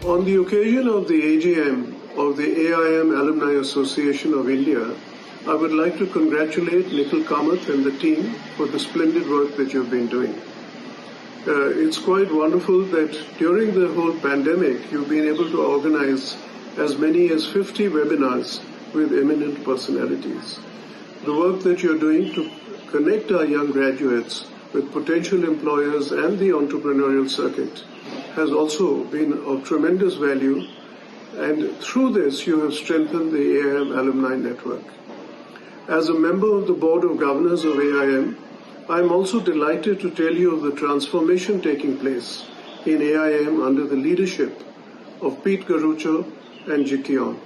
On the occasion of the AGM of the AIM Alumni Association of India, I would like to congratulate Nikhil Kamath and the team for the splendid work that you've been doing. It's quite wonderful that during the whole pandemic, you've been able to organize as many as 50 webinars with eminent personalities. The work that you're doing to connect our young graduates with potential employers and the entrepreneurial circuit has also been of tremendous value, and through this you have strengthened the AIM alumni network. As a member of the Board of Governors of AIM, I am also delighted to tell you of the transformation taking place in AIM under the leadership of Pete Garucho and Jikion.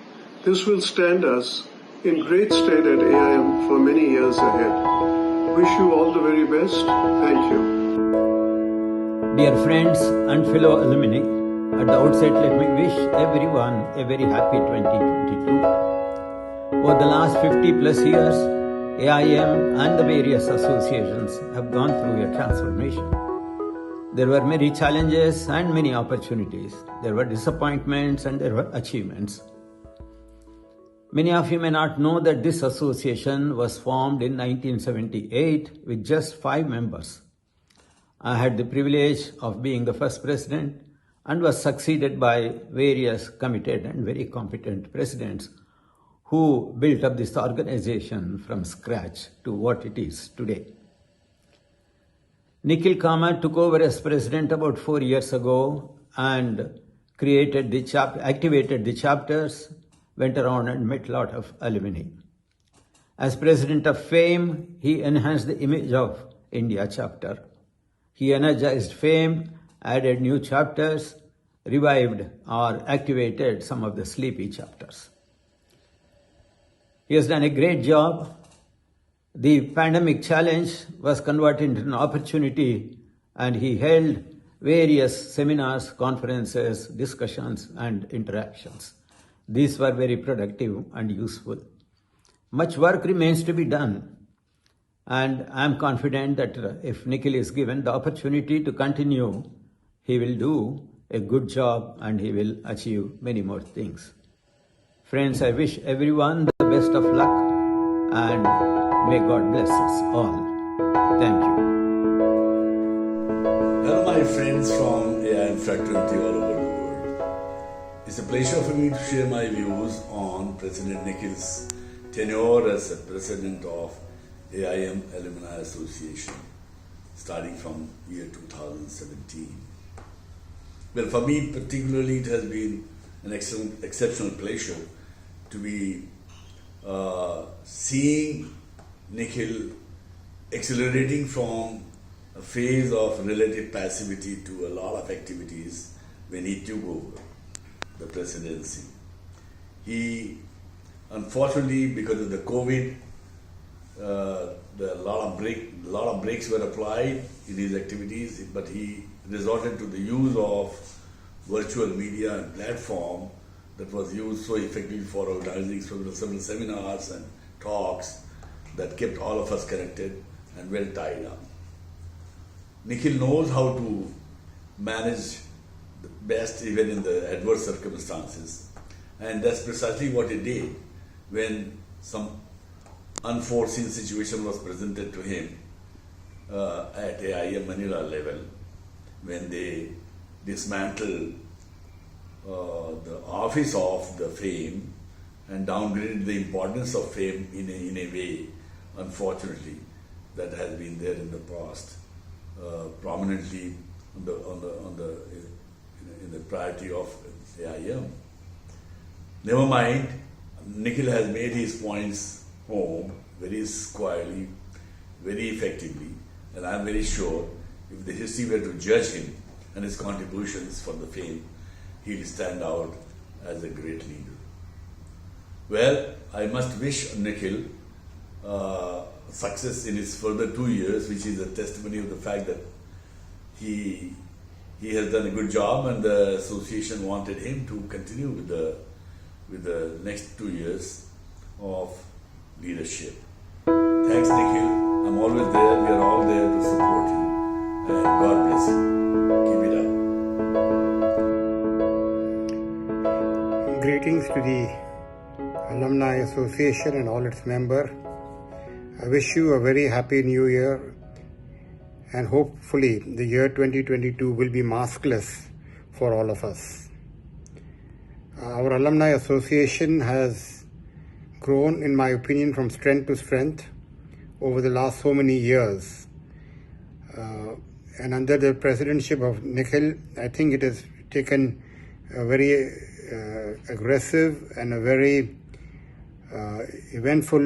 This will stand us in great stead at AIM for many years ahead. Wish you all the very best. Thank you. Dear friends and fellow alumni, at the outset let me wish everyone a very happy 2022. Over the last 50 plus years, AIM and the various associations have gone through a transformation. There were many challenges and many opportunities. There were disappointments and there were achievements. Many of you may not know that this association was formed in 1978 with just 5 members. I had the privilege of being the first president and was succeeded by various committed and very competent presidents who built up this organization from scratch to what it is today. Nikhil Kamath took over as president about 4 years ago and activated the chapters, went around and met a lot of alumni. As president of FAME, he enhanced the image of India chapter. He energized FAME, added new chapters, revived or activated some of the sleepy chapters. He has done a great job. The pandemic challenge was converted into an opportunity, and he held various seminars, conferences, discussions, and interactions. These were very productive and useful. Much work remains to be done, and I am confident that if Nikhil is given the opportunity to continue, he will do a good job and he will achieve many more things. Friends, I wish everyone the best of luck and may God bless us all. Thank you. Hello my friends from AIM fraternity all over the world. It's a pleasure for me to share my views on President Nikhil's tenure as a president of AIM Alumni Association starting from year 2017. Well, for me particularly it has been an exceptional pleasure to be seeing Nikhil accelerating from a phase of relative passivity to a lot of activities when he took over the presidency. He, unfortunately, because of the COVID, a lot of breaks were applied in his activities, but he resorted to the use of virtual media and platform that was used so effectively for organizing several seminars and talks that kept all of us connected and well tied up. Nikhil knows how to manage the best even in the adverse circumstances, and that's precisely what he did when some unforeseen situation was presented to him at AIM Manila level, when they dismantled the office of the FAME and downgraded the importance of FAME in a way, unfortunately, that has been there in the past, prominently in the priority of AIM. Never mind, Nikhil has made his points home very squarely, very effectively, and I am very sure if the history were to judge him and his contributions for the FAME, he will stand out as a great leader. Well, I must wish Nikhil success in his further 2 years, which is a testimony of the fact that he has done a good job, and the association wanted him to continue with the next 2 years of leadership. Thanks, Nikhil. I'm always there. We are all there to support you. And God bless you. Keep it up. Greetings to the Alumni Association and all its members. I wish you a very happy new year, and hopefully the year 2022 will be maskless for all of us. Our Alumni Association has grown, in my opinion, from strength to strength over the last so many years. And under the presidency of Nikhil, I think it has taken a very aggressive and a very eventful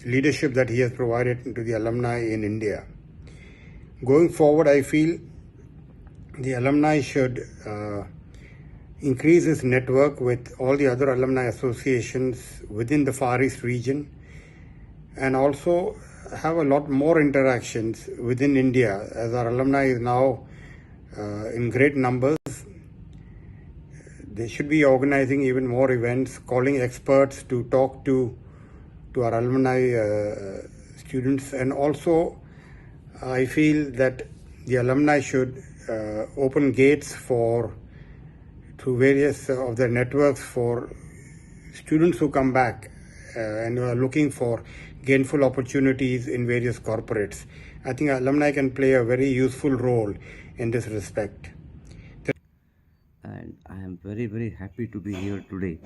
leadership that he has provided to the alumni in India. Going forward, I feel the alumni should increase its network with all the other alumni associations within the Far East region, and also have a lot more interactions within India, as our alumni is now in great numbers. They should be organizing even more events, calling experts to talk to our alumni students. And also, I feel that the alumni should open gates through various of their networks for students who come back and who are looking for gainful opportunities in various corporates. I think alumni can play a very useful role in this respect. And I am very, very happy to be here today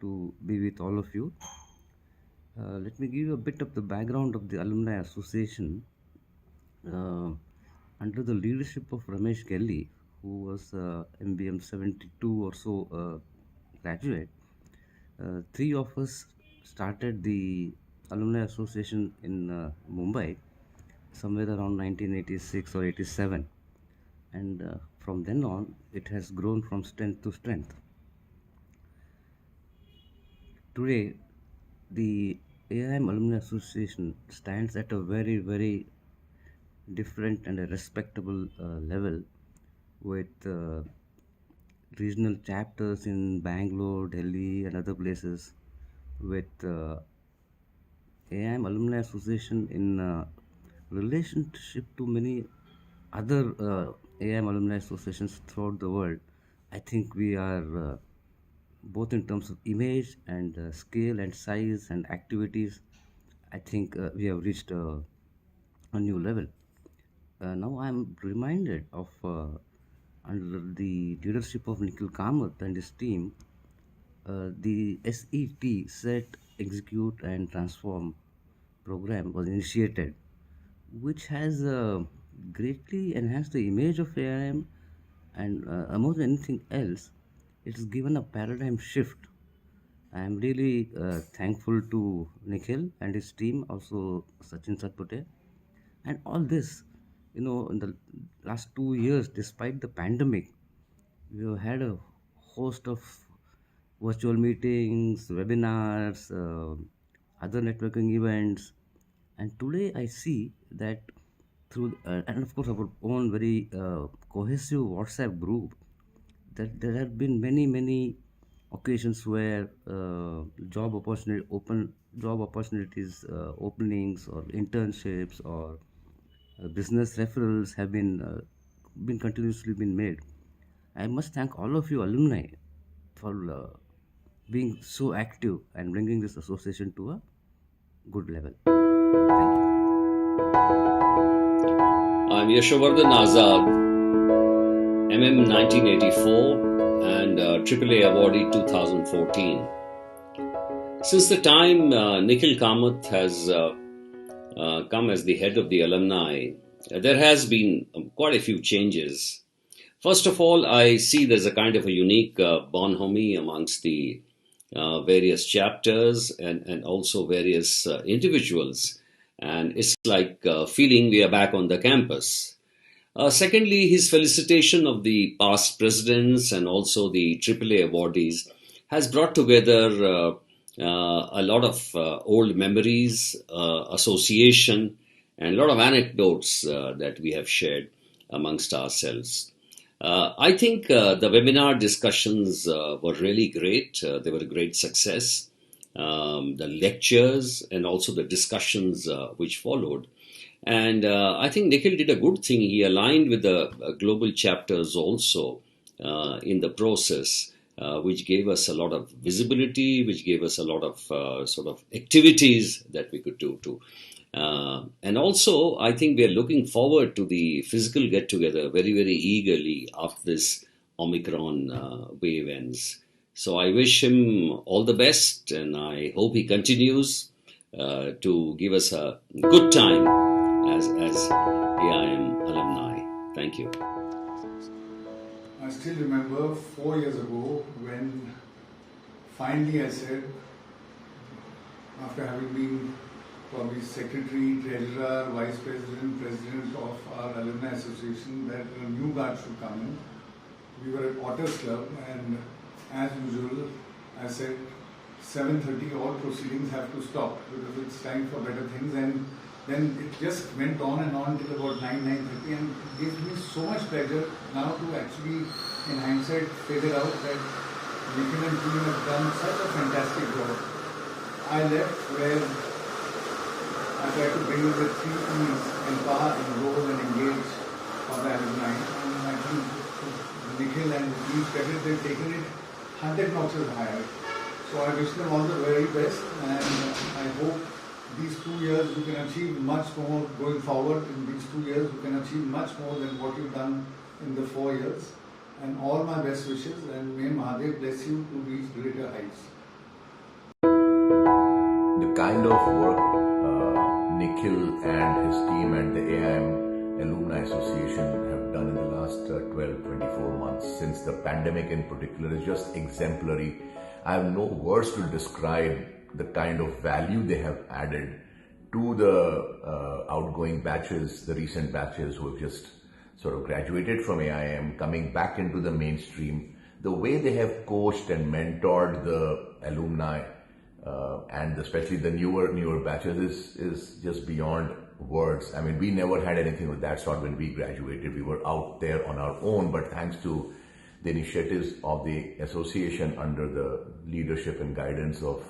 to be with all of you. Let me give you a bit of the background of the Alumni Association. Under the leadership of Ramesh Gelli, who was MBM 72 or so graduate, three of us started the Alumni Association in Mumbai somewhere around 1986 or 87. And from then on, it has grown from strength to strength. Today, the AIM Alumni Association stands at a very, very different and a respectable level, with regional chapters in Bangalore, Delhi and other places, with AIM Alumni Association in relationship to many other AIM Alumni Associations throughout the world. I think we are both in terms of image and scale and size and activities, I think we have reached a new level. Now I am reminded of under the leadership of Nikhil Kamath and his team, the SET, Set, Execute and Transform program was initiated, which has greatly enhanced the image of AIM, and more than anything else, it's given a paradigm shift. I am really thankful to Nikhil and his team, also Sachin Satpute, and all this. In the last 2 years, despite the pandemic, we have had a host of virtual meetings, webinars, other networking events, and today I see that through, and of course our own very cohesive WhatsApp group, that there have been many occasions where job opportunities openings or internships or business referrals have been continuously been made. I must thank all of you alumni for being so active and bringing this association to a good level. Thank you. I'm Yashovardhan Azad, MM 1984 and AAA awardee 2014. Since the time Nikhil Kamath has come as the head of the alumni, there has been quite a few changes. First of all, I see there's a kind of a unique bonhomie amongst the various chapters and also various individuals. And it's like feeling we are back on the campus. Secondly, his felicitation of the past presidents and also the AAA awardees has brought together a lot of old memories, association, and a lot of anecdotes that we have shared amongst ourselves. I think the webinar discussions were really great. They were a great success. The lectures and also the discussions which followed. And I think Nikhil did a good thing. He aligned with the global chapters also in the process, which gave us a lot of visibility, which gave us a lot of sort of activities that we could do too. And also, I think we are looking forward to the physical get together very, very eagerly after this Omicron wave ends. So I wish him all the best, and I hope he continues to give us a good time as AIM alumni. Thank you. I still remember 4 years ago when finally I said, after having been probably secretary, treasurer, vice president, president of our alumni association, that a new guard should come in. We were at Otters Club, and as usual, I said 7:30 all proceedings have to stop because it's time for better things. And then it just went on and on till about 9:30, and it gives me so much pleasure now to actually, in hindsight, figure out that Nikhil and team have done such a fantastic job. I left where I tried to bring in the 3 E's: empower, enroll, and engage for the alumni. And I think Nikhil and the team's credit, they've taken it 100 notches higher. So I wish them all the very best, and I hope these 2 years you can achieve much more going forward. In these 2 years you can achieve much more than what you've done in the 4 years. And all my best wishes, and may Mahadev bless you to reach greater heights. The kind of work Nikhil and his team at the AIM Alumni Association have done in the last 12-24 months, since the pandemic in particular, is just exemplary. I have no words to describe the kind of value they have added to the outgoing batches, the recent batches who have just sort of graduated from AIM, coming back into the mainstream. The way they have coached and mentored the alumni and especially the newer batches is just beyond words. I mean, we never had anything of that sort when we graduated. We were out there on our own, but thanks to the initiatives of the association under the leadership and guidance of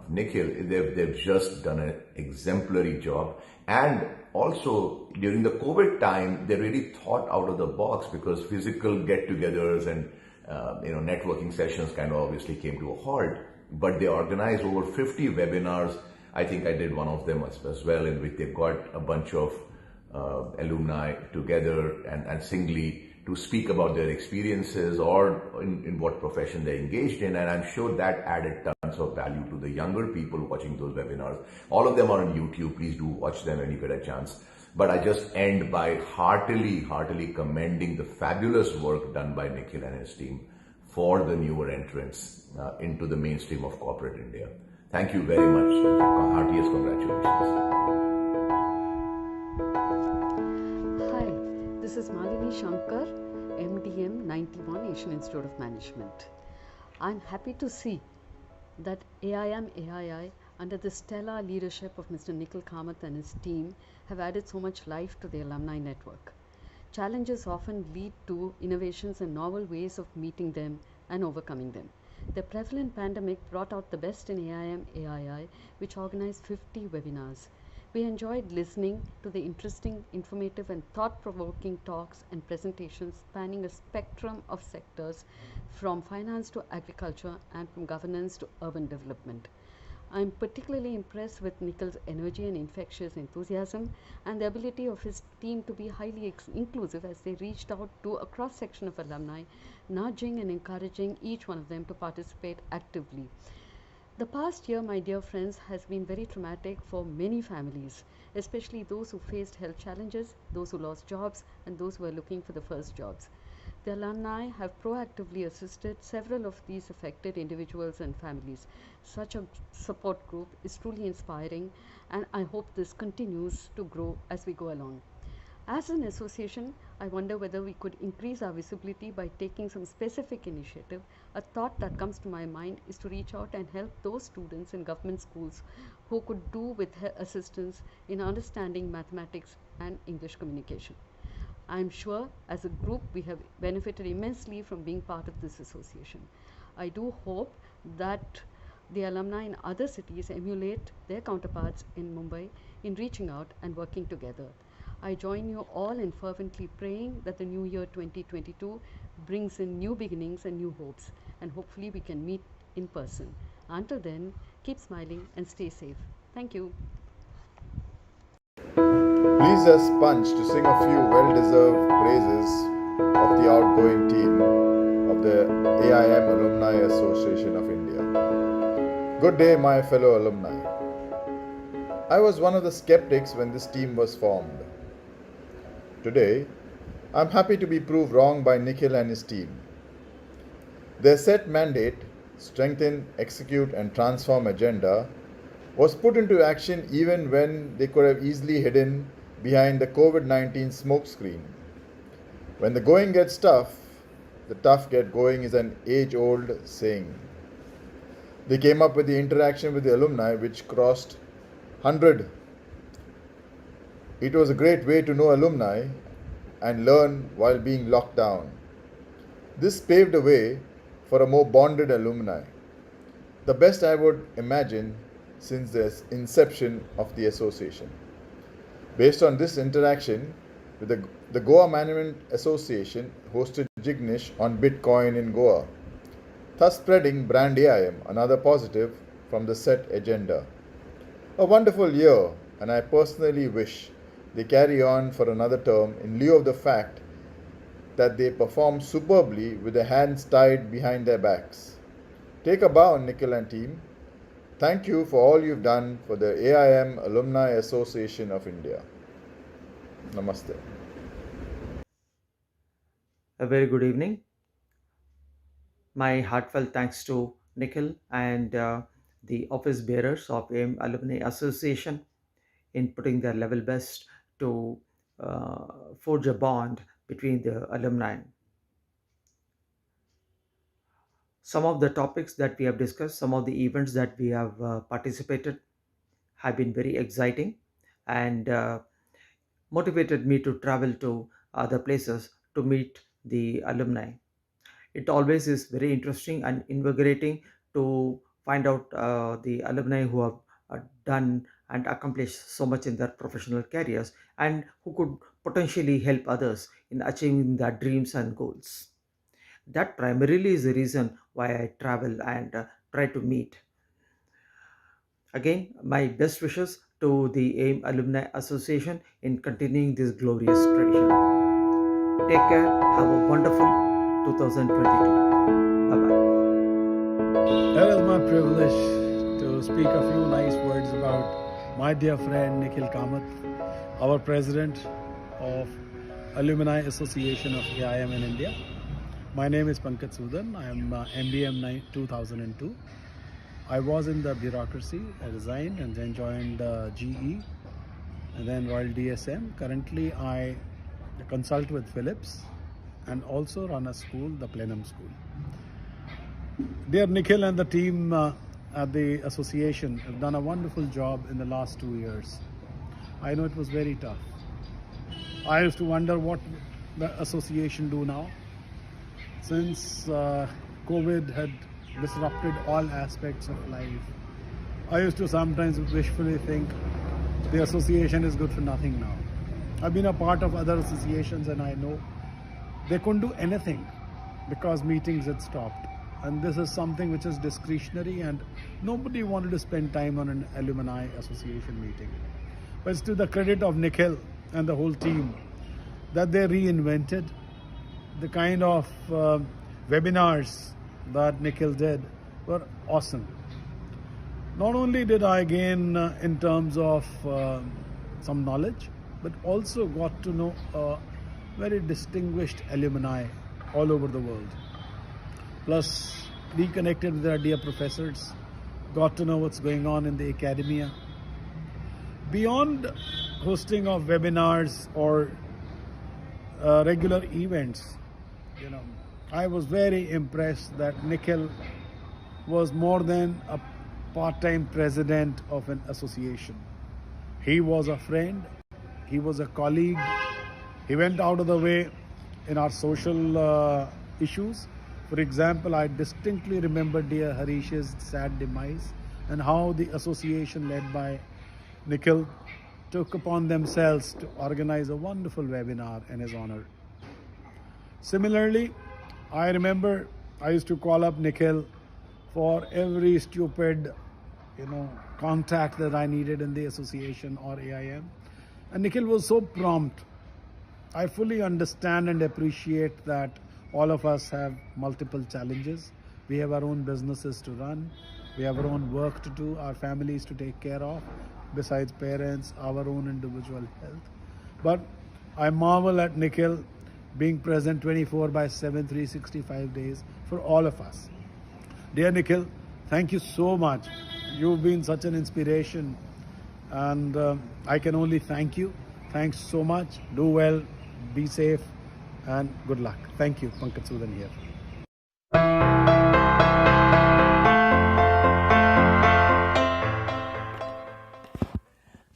Nikhil, they've just done an exemplary job. And also during the COVID time, they really thought out of the box, because physical get-togethers and networking sessions kind of obviously came to a halt. But they organized over 50 webinars. I think I did one of them as well, in which they've got a bunch of alumni together and singly to speak about their experiences or in what profession they're engaged in. And I'm sure that added tons of value to the younger people watching those webinars. All of them are on YouTube. Please do watch them when you get a chance. But I just end by heartily commending the fabulous work done by Nikhil and his team for the newer entrants into the mainstream of corporate India. Thank you very much. Heartiest congratulations. Hi, this is Malini Shankar, MDM 91, Asian Institute of Management. I'm happy to see that AIM AAI, under the stellar leadership of Mr. Nikhil Kamath and his team, have added so much life to the alumni network. Challenges often lead to innovations and novel ways of meeting them and overcoming them. The prevalent pandemic brought out the best in AIM AAI, which organized 50 webinars. We enjoyed listening to the interesting, informative and thought-provoking talks and presentations spanning a spectrum of sectors, from finance to agriculture and from governance to urban development. I am particularly impressed with Nikhil's energy and infectious enthusiasm, and the ability of his team to be highly inclusive as they reached out to a cross-section of alumni, nudging and encouraging each one of them to participate actively. The past year, my dear friends, has been very traumatic for many families, especially those who faced health challenges, those who lost jobs, and those who are looking for the first jobs. The alumni have proactively assisted several of these affected individuals and families. Such a support group is truly inspiring, and I hope this continues to grow as we go along. As an association, I wonder whether we could increase our visibility by taking some specific initiative. A thought that comes to my mind is to reach out and help those students in government schools who could do with assistance in understanding mathematics and English communication. I am sure as a group we have benefited immensely from being part of this association. I do hope that the alumni in other cities emulate their counterparts in Mumbai in reaching out and working together. I join you all in fervently praying that the new year 2022 brings in new beginnings and new hopes, and hopefully we can meet in person. Until then, keep smiling and stay safe. Thank you. Please us Punch to sing a few well-deserved praises of the outgoing team of the AIM Alumni Association of India. Good day, my fellow alumni. I was one of the skeptics when this team was formed. Today, I'm happy to be proved wrong by Nikhil and his team. Their set mandate, strengthen, execute and transform agenda, was put into action even when they could have easily hidden behind the COVID-19 smokescreen. When the going gets tough, the tough get going is an age-old saying. They came up with the interaction with the alumni which crossed 100. It was a great way to know alumni and learn while being locked down. This paved the way for a more bonded alumni, the best I would imagine since the inception of the association. Based on this interaction, with the Goa Management Association hosted Jignesh on Bitcoin in Goa, thus spreading brand AIM, another positive from the set agenda. A wonderful year, and I personally wish they carry on for another term in lieu of the fact that they perform superbly with their hands tied behind their backs. Take a bow, Nikhil and team. Thank you for all you've done for the AIM Alumni Association of India. Namaste. A very good evening. My heartfelt thanks to Nikhil and the office bearers of AIM Alumni Association in putting their level best to forge a bond between the alumni. Some of the topics that we have discussed, some of the events that we have participated have been very exciting and motivated me to travel to other places to meet the alumni. It always is very interesting and invigorating to find out the alumni who have done and accomplished so much in their professional careers and who could potentially help others in achieving their dreams and goals. That primarily is the reason why I travel and try to meet. Again, my best wishes to the AIM Alumni Association in continuing this glorious tradition. Take care. Have a wonderful 2022. Bye-bye. It is my privilege to speak a few nice words about my dear friend Nikhil Kamath, our president of Alumni Association of AIM in India. My name is Pankaj Sudan. I am MBM 2002. I was in the bureaucracy. I resigned and then joined GE and then Royal DSM. Currently, I consult with Philips and also run a school, the Plenum School. Dear Nikhil and the team at the association have done a wonderful job in the last 2 years. I know it was very tough. I used to wonder what the association do now. Since COVID had disrupted all aspects of life, I used to sometimes wishfully think the association is good for nothing now. I've been a part of other associations and I know they couldn't do anything because meetings had stopped. And this is something which is discretionary and nobody wanted to spend time on an alumni association meeting. But it's to the credit of Nikhil and the whole team that they reinvented the kind of webinars that Nikhil did were awesome. Not only did I gain in terms of some knowledge, but also got to know very distinguished alumni all over the world. Plus, reconnected with our dear professors, got to know what's going on in the academia. Beyond hosting of webinars or regular events, I was very impressed that Nikhil was more than a part-time president of an association. He was a friend, he was a colleague, he went out of the way in our social issues. For example, I distinctly remember dear Harish's sad demise and how the association led by Nikhil took upon themselves to organize a wonderful webinar in his honor. Similarly, I remember I used to call up Nikhil for every stupid, contact that I needed in the association or AIM. And Nikhil was so prompt. I fully understand and appreciate that all of us have multiple challenges. We have our own businesses to run. We have our own work to do, our families to take care of, besides parents, our own individual health. But I marvel at Nikhil being present 24/7, 365 days for all of us. Dear Nikhil, thank you so much. You've been such an inspiration, and I can only thank you. Thanks so much. Do well, be safe, and good luck. Thank you. Pankaj Sudan here.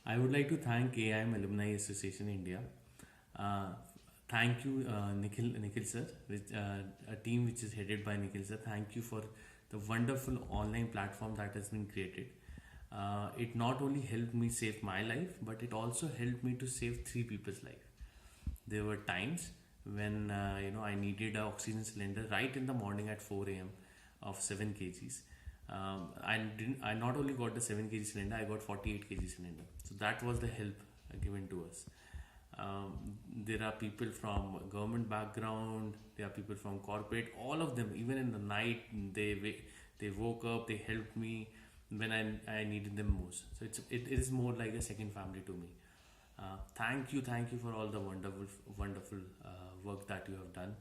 I would like to thank AIM Alumni Association India. Thank you, Nikhil sir, a team which is headed by Nikhil sir. Thank you for the wonderful online platform that has been created. It not only helped me save my life, but it also helped me to save 3 people's life. There were times when I needed an oxygen cylinder right in the morning at 4 a.m. of 7 kgs. I not only got the 7 kg cylinder, I got 48 kg cylinder. So that was the help given to us. There are people from government background, there are people from corporate, all of them, even in the night, they woke up, they helped me when I needed them most. So it is more like a second family to me. Thank you for all the wonderful work that you have done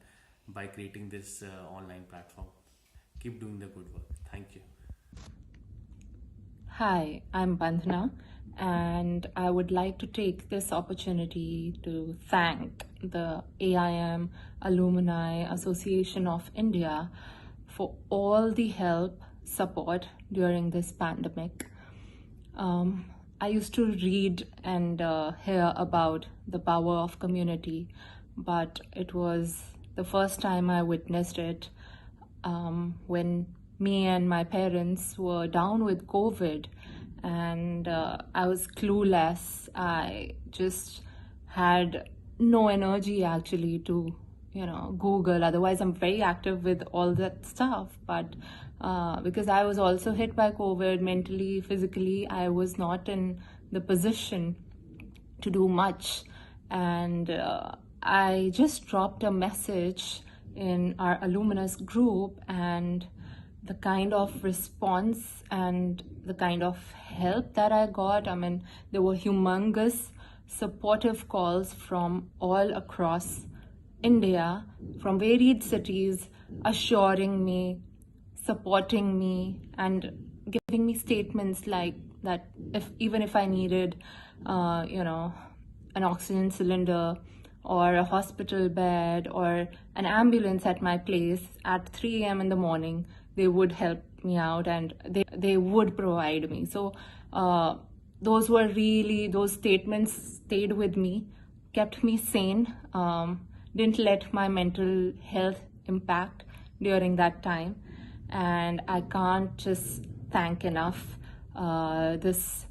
by creating this online platform. Keep doing the good work. Thank you. Hi, I'm Bandhana, and I would like to take this opportunity to thank the AIM Alumni Association of India for all the help, support during this pandemic. I used to read and hear about the power of community, but it was the first time I witnessed it when me and my parents were down with COVID, and I was clueless. I just had no energy actually to Google. Otherwise, I'm very active with all that stuff, but because I was also hit by COVID mentally, physically, I was not in the position to do much. And I just dropped a message in our alumnus group, and the kind of response and the kind of help that I got, there were humongous supportive calls from all across India, from varied cities, assuring me, supporting me, and giving me statements like that even if I needed an oxygen cylinder or a hospital bed or an ambulance at my place at 3 a.m. in the morning, they would help me out and they would provide me. So those statements stayed with me, kept me sane, didn't let my mental health impact during that time. And I can't just thank enough this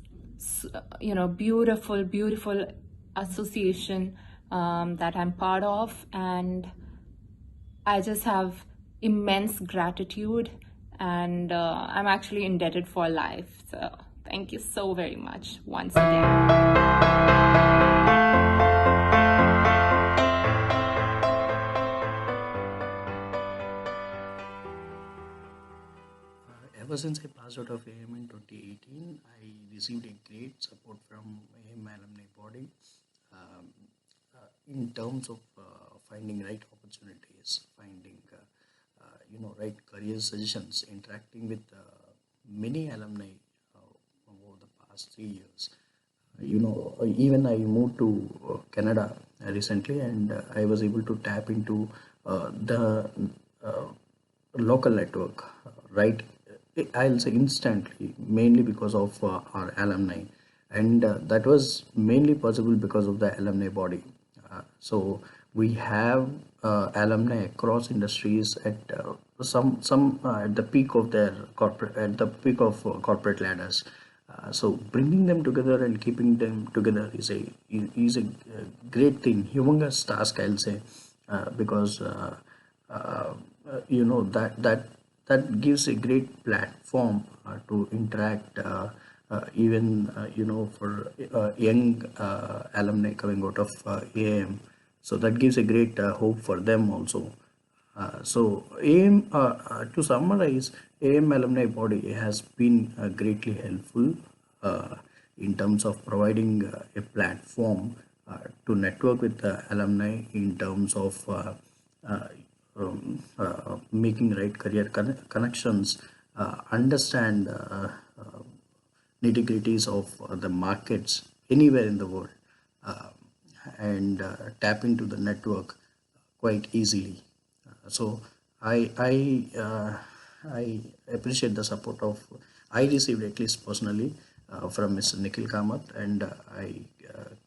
beautiful association that I'm part of, and I just have immense gratitude, and I'm actually indebted for life. So thank you so very much once again. Ever since I passed out of AIM in 2018, I received a great support from AIM Alumni Body in terms of finding right opportunities, finding right career suggestions, interacting with many alumni over the past 3 years. Even I moved to Canada recently, and I was able to tap into the local network, right? I'll say instantly, mainly because of our alumni, and that was mainly possible because of the alumni body. So we have alumni across industries at some at the peak of their corporate ladders. So bringing them together and keeping them together is a great thing, humongous task, I'll say, because that gives a great platform to interact, even for young alumni coming out of AIM. So that gives a great hope for them also. So AIM, to summarize, AIM alumni body has been greatly helpful in terms of providing a platform to network with the alumni in terms of making right career connections, understand nitty-gritties of the markets anywhere in the world, and tap into the network quite easily. So I appreciate the support of I received, at least personally, from Mr. Nikhil Kamath, and I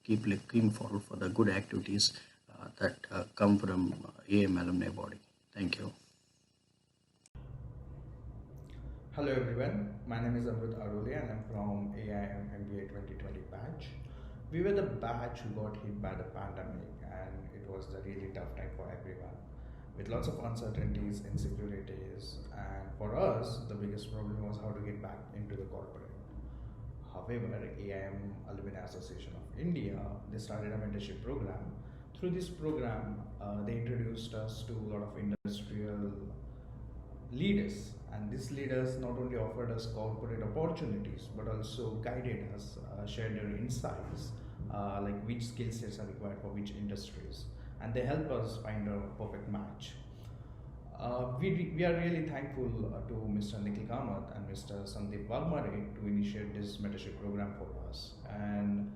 keep looking forward for the good activities that come from AIM alumni body. Thank you. Hello everyone, my name is Amrut Arole and I'm from AIM MBA 2020 batch. We were the batch who got hit by the pandemic, and it was a really tough time for everyone, with lots of uncertainties, insecurities, and for us the biggest problem was how to get back into the corporate. However, AIM Alumni Association of India, they started a mentorship program. Through this program, they introduced us to a lot of industrial leaders, and these leaders not only offered us corporate opportunities but also guided us, shared their insights, like which skill sets are required for which industries, and they help us find a perfect match. We are really thankful to Mr. Nikhil Kamath and Mr. Sandeep Ghate to initiate this mentorship program for us. And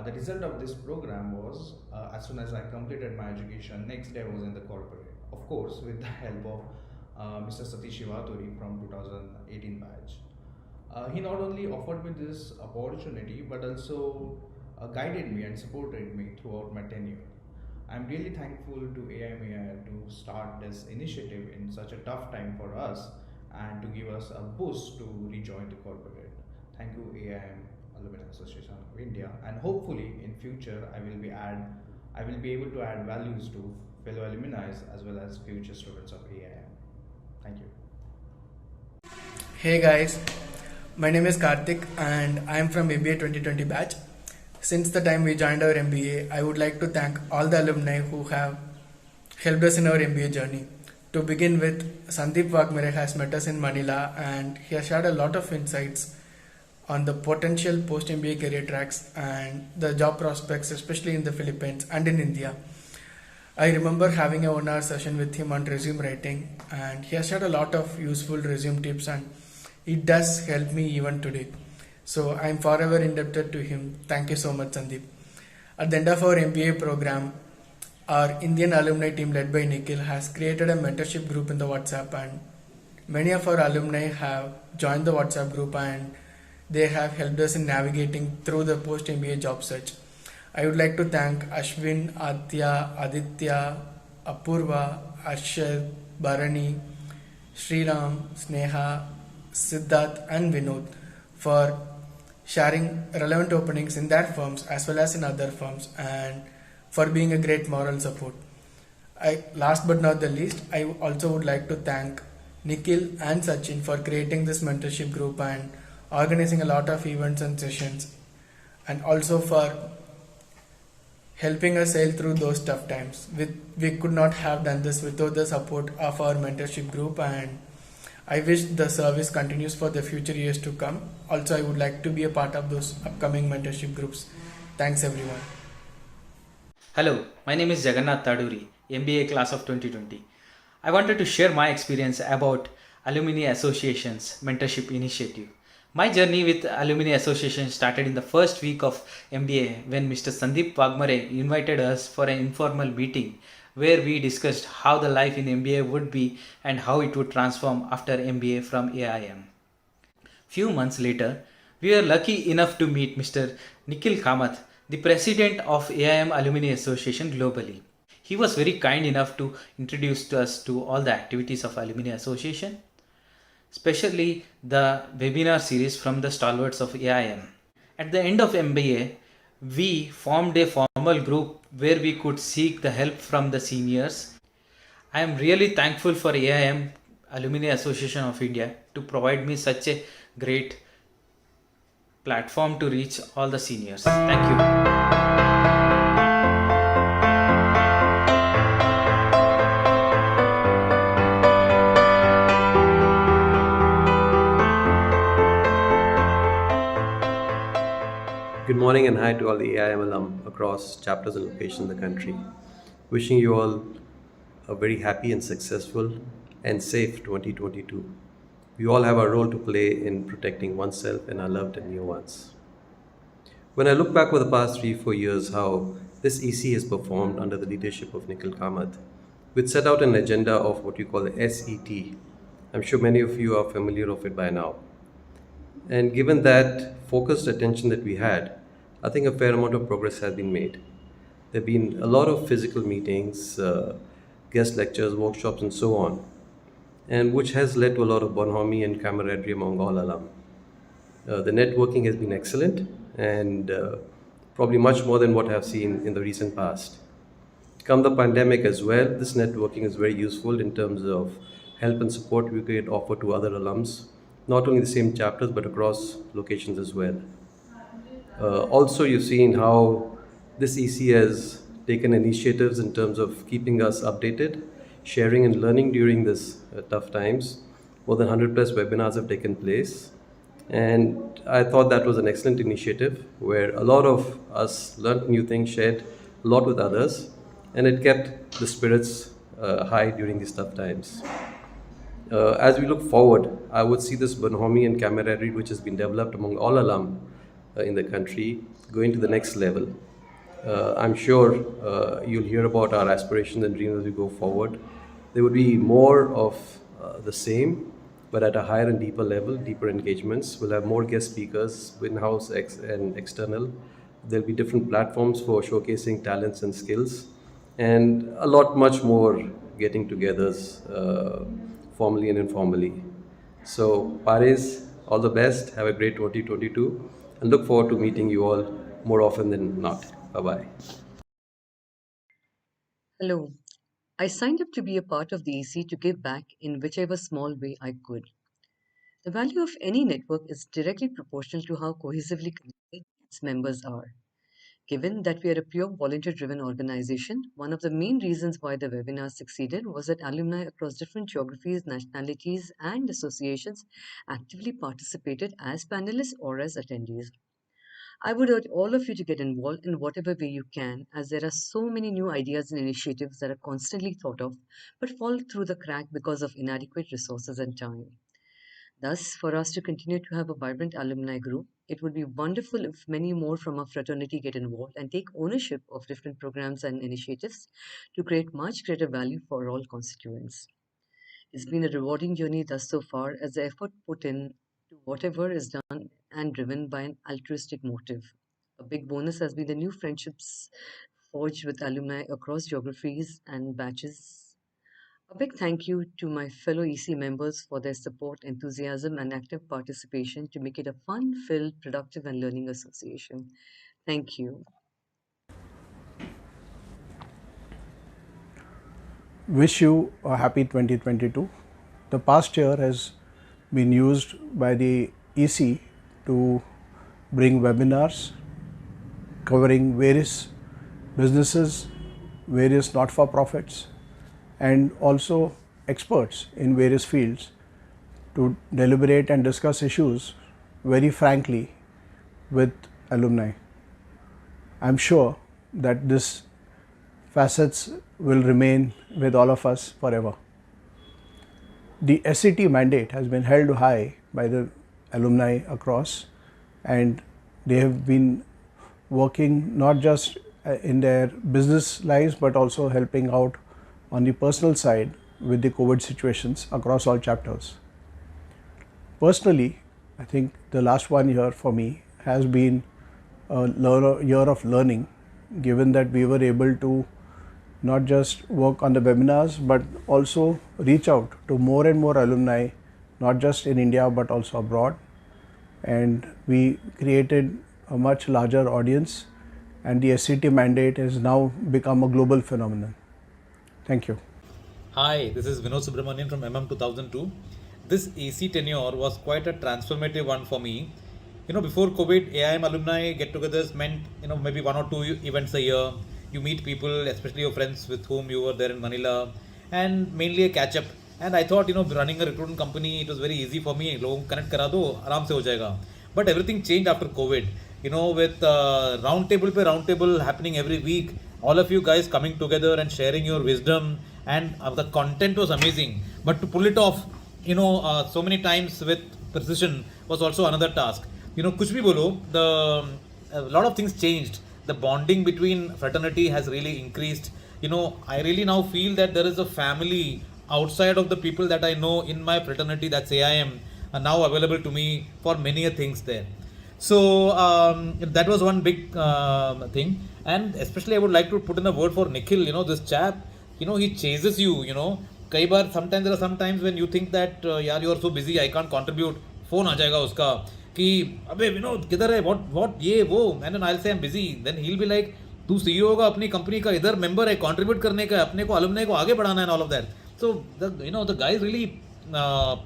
the result of this program was, as soon as I completed my education, next day I was in the corporate. Of course, with the help of Mr. Satish Shivaturi from 2018 batch. He not only offered me this opportunity but also guided me and supported me throughout my tenure. I'm really thankful to AIM AAI to start this initiative in such a tough time for us and to give us a boost to rejoin the corporate. Thank you, AIM Alumni Association of India, and hopefully in future I will be able to add values to fellow alumni as well as future students of AIM. Thank you. Hey guys, my name is Karthik and I am from MBA 2020 batch. Since the time we joined our MBA, I would like to thank all the alumni who have helped us in our MBA journey. To begin with, Sandeep Ghate has met us in Manila and he has shared a lot of insights on the potential post-MBA career tracks and the job prospects, especially in the Philippines and in India. I remember having a 1-hour session with him on resume writing, and he has shared a lot of useful resume tips, and it does help me even today. So I'm forever indebted to him. Thank you so much, Sandeep. At the end of our MBA program, our Indian alumni team led by Nikhil has created a mentorship group in the WhatsApp, and many of our alumni have joined the WhatsApp group and they have helped us in navigating through the post-MBA job search. I would like to thank Ashwin, Adya, Aditya, Apurva, Arshad, Bharani, Sriram, Sneha, Siddharth and Vinod for sharing relevant openings in their firms as well as in other firms, and for being a great moral support. Last but not the least, I also would like to thank Nikhil and Sachin for creating this mentorship group and organizing a lot of events and sessions, and also for helping us sail through those tough times. We could not have done this without the support of our mentorship group, and I wish the service continues for the future years to come. Also, I would like to be a part of those upcoming mentorship groups. Thanks everyone. Hello, my name is Jagannath Taduri, MBA class of 2020. I wanted to share my experience about Alumni Association's mentorship initiative. My journey with Alumni Association started in the first week of MBA when Mr. Sandeep Ghate invited us for an informal meeting where we discussed how the life in MBA would be and how it would transform after MBA from AIM. Few months later, we were lucky enough to meet Mr. Nikhil Kamath, the president of AIM Alumni Association globally. He was very kind enough to introduce us to all the activities of Alumni Association. especially the webinar series from the stalwarts of AIM. At the end of MBA, we formed a formal group where we could seek the help from the seniors. I am really thankful for AIM Alumni Association of India to provide me such a great platform to reach all the seniors. Thank you. Good morning and hi to all the AIM alum across chapters and locations in the country. Wishing you all a very happy and successful and safe 2022. We all have a role to play in protecting oneself and our loved and near ones. When I look back over the past 3-4 years, how this EC has performed under the leadership of Nikhil Kamath, which set out an agenda of what we call the SET. I'm sure many of you are familiar with it by now. And given that focused attention that we had, I think a fair amount of progress has been made. There have been a lot of physical meetings, guest lectures, workshops, and so on, and which has led to a lot of bonhomie and camaraderie among all alum. The networking has been excellent and probably much more than what I've seen in the recent past. Come the pandemic as well, this networking is very useful in terms of help and support we could offer to other alums, not only the same chapters but across locations as well. Also, you've seen how this EC has taken initiatives in terms of keeping us updated, sharing and learning during this tough times. More than 100 plus webinars have taken place. And I thought that was an excellent initiative where a lot of us learned new things, shared a lot with others, and it kept the spirits high during these tough times. As we look forward, I would see this bonhomie and camaraderie which has been developed among all alum in the country going to the next level. I'm sure you'll hear about our aspirations and dreams as we go forward. There would be more of the same, but at a higher and deeper level, deeper engagements. We'll have more guest speakers, in-house and external. There'll be different platforms for showcasing talents and skills, and a lot much more getting togethers formally and informally. So Paris, all the best, have a great 2022, and look forward to meeting you all more often than not. Bye-bye. Hello. I signed up to be a part of the EC to give back in whichever small way I could. The value of any network is directly proportional to how cohesively connected its members are. Given that we are a pure volunteer-driven organization, one of the main reasons why the webinar succeeded was that alumni across different geographies, nationalities, and associations actively participated as panelists or as attendees. I would urge all of you to get involved in whatever way you can, as there are so many new ideas and initiatives that are constantly thought of but fall through the crack because of inadequate resources and time. Thus, for us to continue to have a vibrant alumni group, it would be wonderful if many more from our fraternity get involved and take ownership of different programs and initiatives to create much greater value for all constituents. It's been a rewarding journey thus so far, as the effort put in to whatever is done and driven by an altruistic motive. A big bonus has been the new friendships forged with alumni across geographies and batches. A big thank you to my fellow EC members for their support, enthusiasm, and active participation to make it a fun-filled, productive, and learning association. Thank you. Wish you a happy 2022. The past year has been used by the EC to bring webinars covering various businesses, various not-for-profits, and also experts in various fields to deliberate and discuss issues very frankly with alumni. I'm sure that this facets will remain with all of us forever. The SET mandate has been held high by the alumni across, and they have been working not just in their business lives but also helping out on the personal side with the COVID situations across all chapters. Personally, I think the last 1 year for me has been a year of learning, given that we were able to not just work on the webinars but also reach out to more and more alumni not just in India but also abroad. And we created a much larger audience, and the SCT mandate has now become a global phenomenon. Thank you. Hi, this is Vinod Subramanian from MM 2002. This AC tenure was quite a transformative one for me. Before COVID, AIM alumni get-togethers meant, maybe 1 or 2 events a year. You meet people, especially your friends with whom you were there in Manila, and mainly a catch-up. And I thought, running a recruitment company, it was very easy for me. Logo connect kara do, aaram se ho jayega. But everything changed after COVID. With round table happening every week, all of you guys coming together and sharing your wisdom, and the content was amazing. But to pull it off, so many times with precision was also another task. Kuch bhi bolo, a lot of things changed. The bonding between fraternity has really increased. I really now feel that there is a family outside of the people that I know in my fraternity, that's AIM, are now available to me for many things there. So that was one big thing. And especially I would like to put in a word for Nikhil, this chap, he chases you, sometimes there are some times when you think that, you are so busy, I can't contribute. Phone aa jayega uska कि अबे विनोद किधर है what ये वो, and then I'll say I'm busy, then he'll be like तू CEO होगा अपनी company का, इधर मेंबर है, कंट्रीब्यूट करने का, अपने को alumni को आगे बढ़ाना है, and all of that. So the guy is really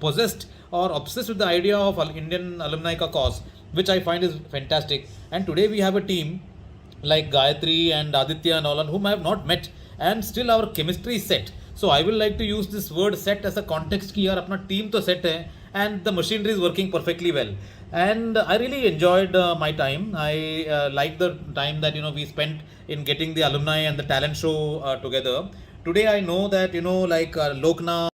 possessed or obsessed with the idea of Indian alumni ka cause, which I find is fantastic. And today we have a team like Gayatri and Aditya and all, whom I have not met, and still our chemistry is set. So I will like to use this word set as a context कि यार अपना team तो set है, and the machinery is working perfectly well. And I really enjoyed my time. I liked the time that we spent in getting the alumni and the talent show together. Today I know that Loknath,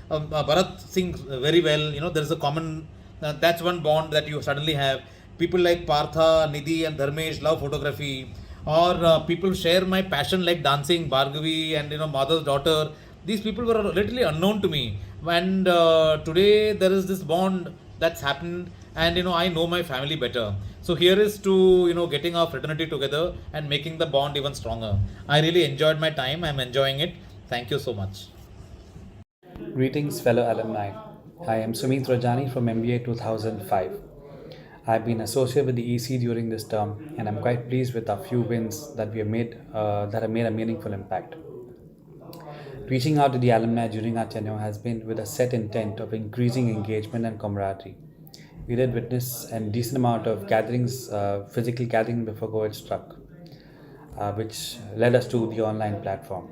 Bharat sings very well. There is a common that's one bond that you suddenly have. People like Partha, Nidhi and Dharmesh love photography, or people share my passion like dancing, Bhargavi and mother's daughter. These people were literally unknown to me, and today there is this bond that's happened, and I know my family better. So here is to getting our fraternity together and making the bond even stronger. I really enjoyed my time. I'm enjoying it. Thank you so much. Greetings, fellow alumni. I am Sumit Rajani from MBA 2005. I've been associated with the EC during this term, and I'm quite pleased with our few wins that we have made that have made a meaningful impact. Reaching out to the alumni during our tenure has been with a set intent of increasing engagement and camaraderie. We did witness a decent amount of gatherings, physical gathering before COVID struck, which led us to the online platform.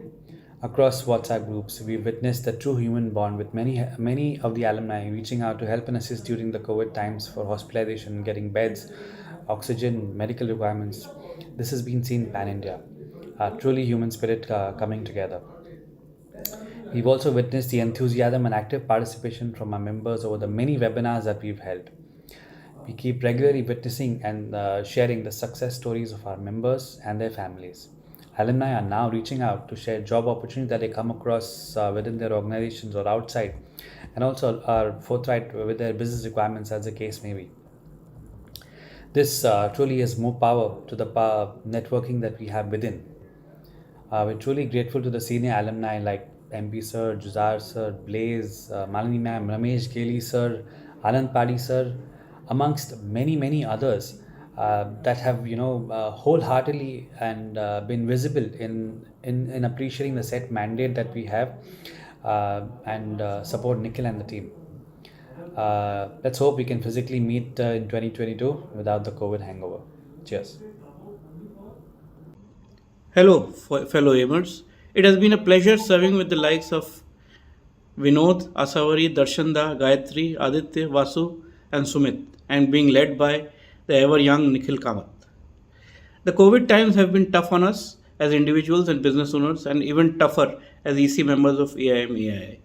Across WhatsApp groups, we witnessed the true human bond with many of the alumni reaching out to help and assist during the COVID times for hospitalization, getting beds, oxygen, medical requirements. This has been seen pan-India, a truly human spirit coming together. We've also witnessed the enthusiasm and active participation from our members over the many webinars that we've held. We keep regularly witnessing and sharing the success stories of our members and their families. Alumni are now reaching out to share job opportunities that they come across within their organizations or outside, and also are forthright with their business requirements as the case may be. This truly is more power to the networking that we have within. We're truly grateful to the senior alumni like MP Sir, Juzar Sir, Blaise, Malini Ma'am, Ramesh Gelli Sir, Anand Padi Sir, amongst many others that have wholeheartedly and been visible in appreciating the set mandate that we have and support Nikhil and the team. Let's hope we can physically meet in 2022 without the COVID hangover. Cheers. Hello, fellow aimers. It has been a pleasure serving with the likes of Vinod, Asavari, Darshanda, Gayatri, Aditya, Vasu, and Sumit, and being led by the ever-young Nikhil Kamath. The COVID times have been tough on us as individuals and business owners, and even tougher as EC members of AIM AAI.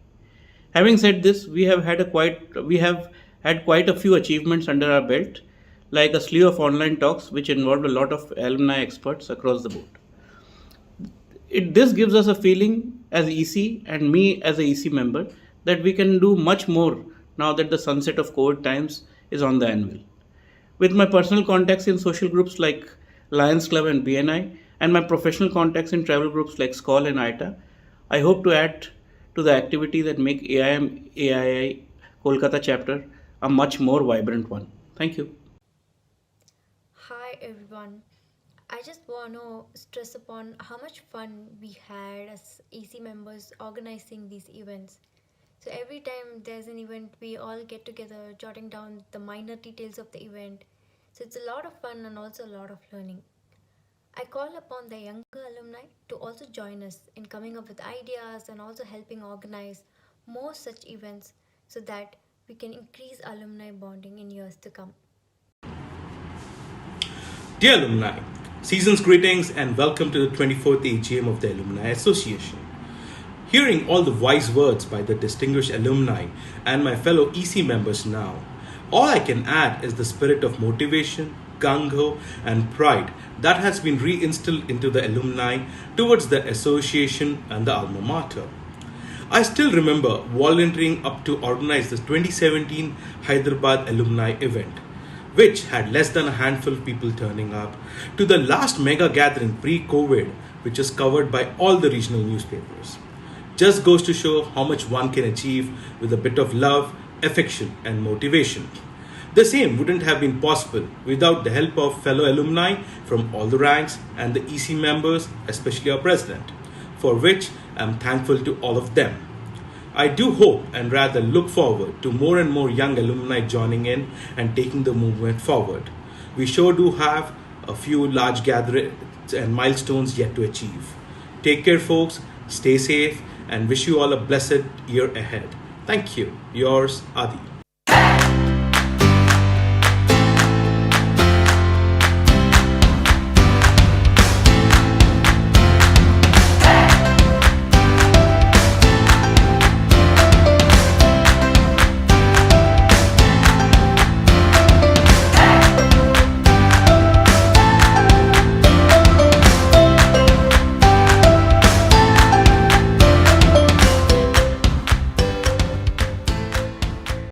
Having said this, we have had quite a few achievements under our belt, like a slew of online talks which involved a lot of alumni experts across the board. This gives us a feeling as EC and me as a EC member that we can do much more now that the sunset of COVID times is on the anvil. With my personal contacts in social groups like Lions Club and BNI, and my professional contacts in travel groups like SCOL and ITA, I hope to add to the activity that make AIM AAI Kolkata chapter a much more vibrant one. Thank you. Hi everyone. I just want to stress upon how much fun we had as AC members organizing these events. So every time there's an event, we all get together, jotting down the minor details of the event. So it's a lot of fun and also a lot of learning. I call upon the younger alumni to also join us in coming up with ideas and also helping organize more such events so that we can increase alumni bonding in years to come. Dear alumni, season's greetings and welcome to the 24th AGM of the Alumni Association. Hearing all the wise words by the distinguished alumni and my fellow EC members now, all I can add is the spirit of motivation, gung-ho and pride that has been reinstilled into the alumni towards the association and the alma mater. I still remember volunteering up to organize the 2017 Hyderabad alumni event, which had less than a handful of people turning up, to the last mega gathering pre-COVID, which is covered by all the regional newspapers. Just goes to show how much one can achieve with a bit of love, affection and motivation. The same wouldn't have been possible without the help of fellow alumni from all the ranks and the EC members, especially our president, for which I'm thankful to all of them. I do hope and rather look forward to more and more young alumni joining in and taking the movement forward. We sure do have a few large gatherings and milestones yet to achieve. Take care folks, stay safe and wish you all a blessed year ahead. Thank you. Yours, Adi.